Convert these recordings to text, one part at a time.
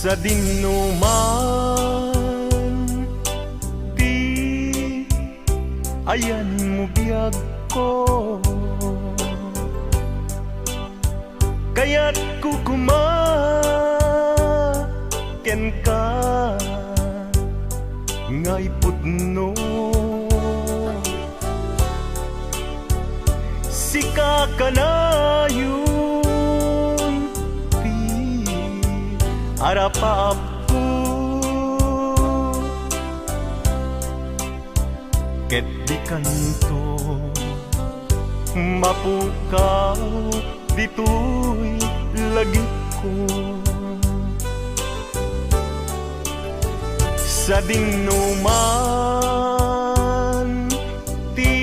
sa dinuman, di ayan mo biyag ko, kaya't kukumaken ka ngay pudno. Sika ka na yun, di arapap ko, ket di kanto mapukaw dito'y lagip ko. Sa dinuman, di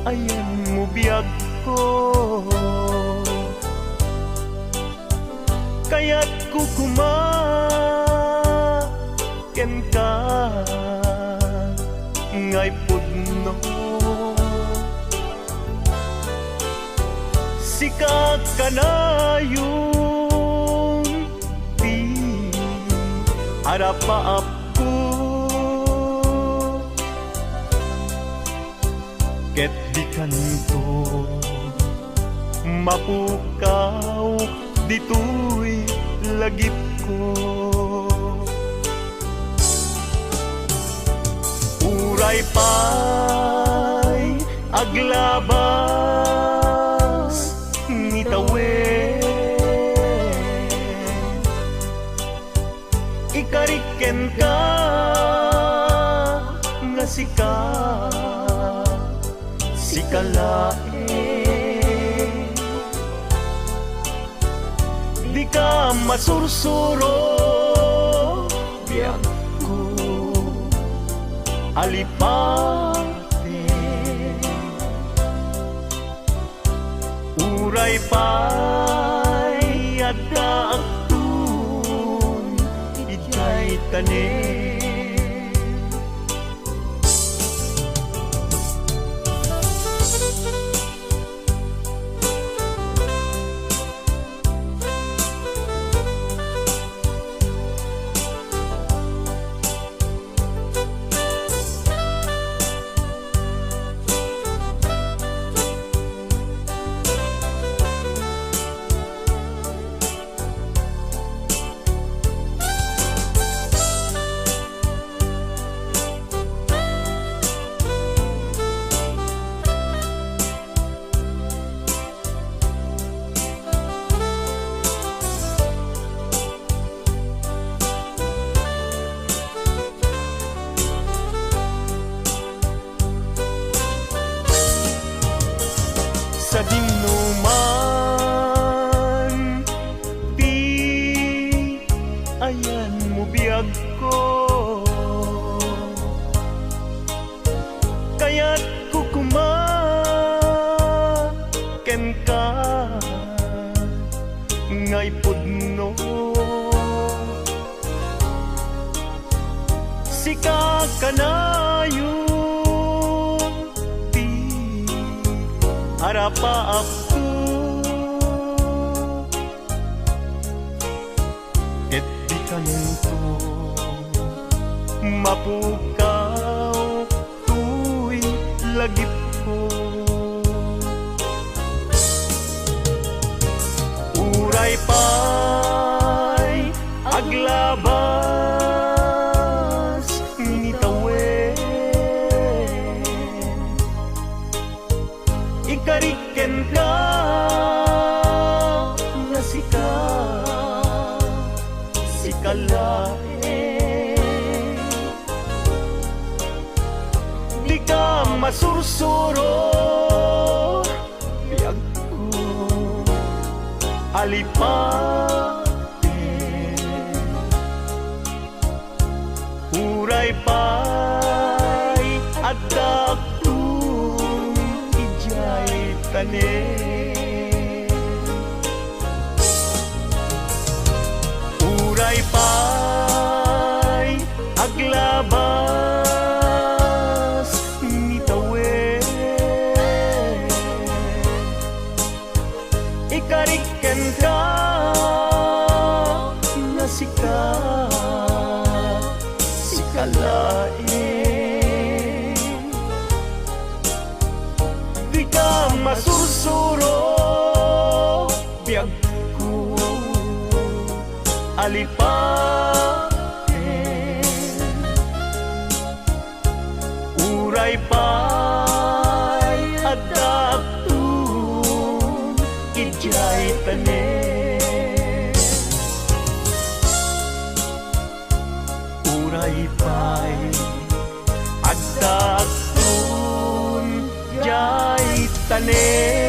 ayan mo biyag ko, kaya't kukumaken ka ngay pudno. Sika ka na yung di arapaap ko, ket di kanto mapukaw dito'y lagip ko. Uray pa'y aglabas ngitawen, ikariken ka nga sikalae, di ka masursuro biyag ko alipate. Uray pa'y adda agtun ijay tanen. Sa dinuman, di ayan mo biyag ko, kaya't kukumaken ka ngay pudno. Sika ka na yung di arapaap ko, ket di kanto mapukaw tu'y lagip ko. Uray pa'y aglabas ngitawen, ikariken ka nga sikalae, di ka masursuro biyag ko alipate. Uray pa'y adda agtun ijay tanen. Uray pa'y aglabas ngitawen, ikariken ka suro biag ko alipaten uray pay adaptun ijay tanen uray pay adaptun jay tanen